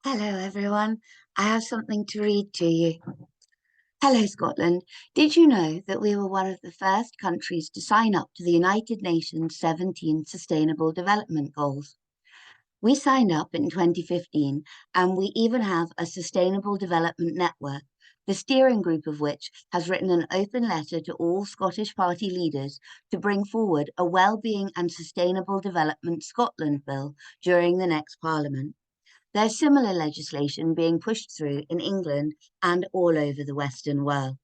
Hello, everyone. I have something to read to you. Hello, Scotland. Did you know that we were one of the first countries to sign up to the United Nations 17 Sustainable Development Goals? We signed up in 2015, and we even have a Sustainable Development Network, the steering group of which has written an open letter to all Scottish Party leaders to bring forward a Wellbeing and Sustainable Development Scotland Bill during the next Parliament. There's similar legislation being pushed through in England and all over the Western world.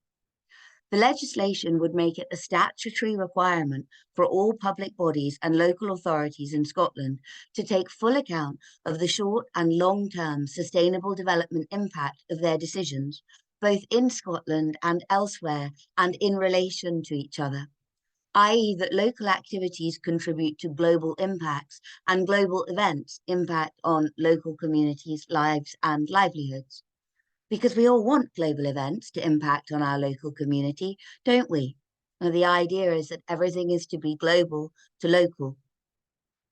The legislation would make it a statutory requirement for all public bodies and local authorities in Scotland to take full account of the short and long-term sustainable development impact of their decisions, both in Scotland and elsewhere, and in relation to each other, i.e., that local activities contribute to global impacts and global events impact on local communities' lives and livelihoods. Because we all want global events to impact on our local community, don't we? Now, the idea is that everything is to be global to local.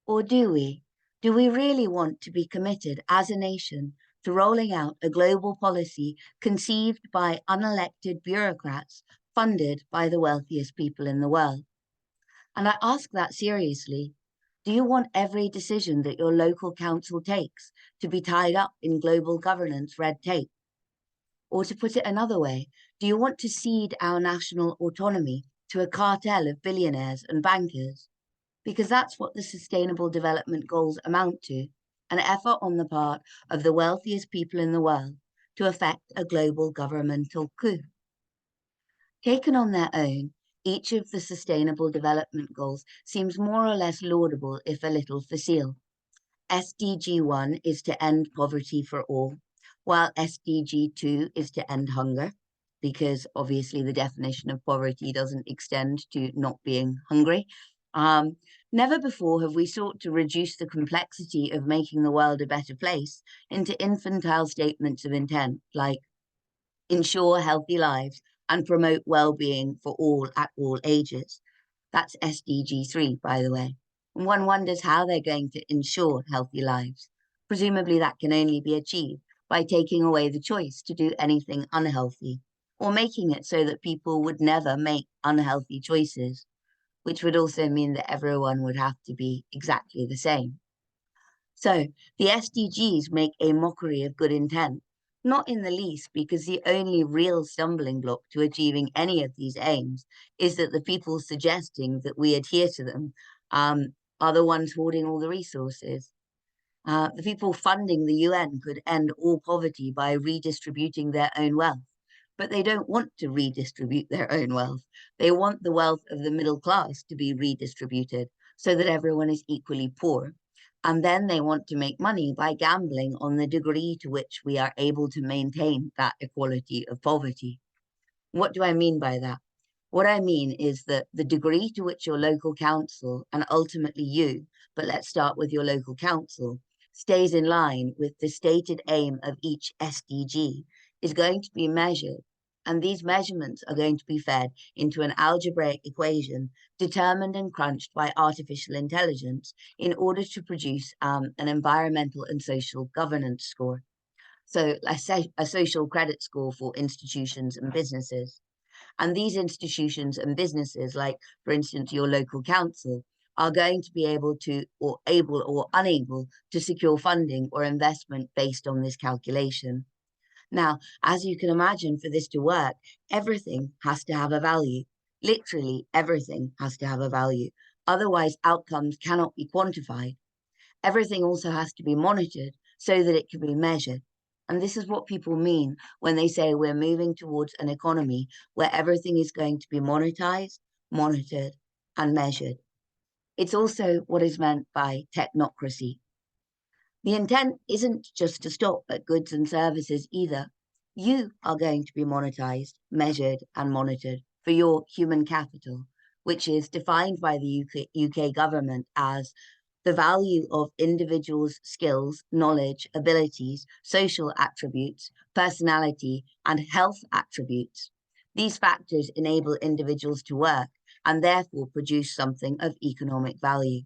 Or do we? Do we really want to be committed as a nation to rolling out a global policy conceived by unelected bureaucrats funded by the wealthiest people in the world? And I ask that seriously. Do you want every decision that your local council takes to be tied up in global governance red tape? Or to put it another way, do you want to cede our national autonomy to a cartel of billionaires and bankers? Because that's what the Sustainable Development Goals amount to, an effort on the part of the wealthiest people in the world to effect a global governmental coup. Taken on their own, each of the Sustainable Development Goals seems more or less laudable, if a little facile. SDG 1 is to end poverty for all, while SDG 2 is to end hunger, because obviously the definition of poverty doesn't extend to not being hungry. Never before have we sought to reduce the complexity of making the world a better place into infantile statements of intent, like ensure healthy lives and promote well-being for all at all ages. That's SDG 3, by the way. And one wonders how they're going to ensure healthy lives. Presumably that can only be achieved by taking away the choice to do anything unhealthy, or making it so that people would never make unhealthy choices, which would also mean that everyone would have to be exactly the same. So the SDGs make a mockery of good intent, not in the least because the only real stumbling block to achieving any of these aims is that the people suggesting that we adhere to them are the ones hoarding all the resources. The people funding the UN could end all poverty by redistributing their own wealth, but they don't want to redistribute their own wealth. They want the wealth of the middle class to be redistributed so that everyone is equally poor. And then they want to make money by gambling on the degree to which we are able to maintain that equality of poverty. What do I mean by that? What I mean is that the degree to which your local council, and ultimately you, but let's start with your local council, stays in line with the stated aim of each SDG is going to be measured. And these measurements are going to be fed into an algebraic equation determined and crunched by artificial intelligence in order to produce an environmental and social governance score. So a social credit score for institutions and businesses. And these institutions and businesses, like, for instance, your local council, are going to be able to, or able or unable to secure funding or investment based on this calculation. Now, as you can imagine, for this to work, everything has to have a value. Literally, everything has to have a value. Otherwise, outcomes cannot be quantified. Everything also has to be monitored so that it can be measured. And this is what people mean when they say we're moving towards an economy where everything is going to be monetized, monitored, and measured. It's also what is meant by technocracy. The intent isn't just to stop at goods and services either. You are going to be monetized, measured, and monitored for your human capital, which is defined by the UK government as the value of individuals' skills, knowledge, abilities, social attributes, personality, and health attributes. These factors enable individuals to work and therefore produce something of economic value.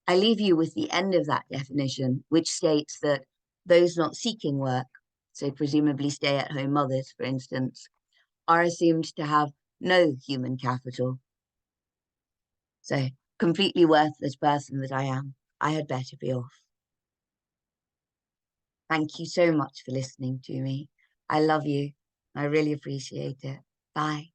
I leave you with the end of that definition, which states that Those not seeking work, so presumably stay-at-home mothers, for instance, are assumed to have no human capital. So, completely worthless person that I am, I had better be off. Thank you so much for listening to me. I love you. I really appreciate it. Bye.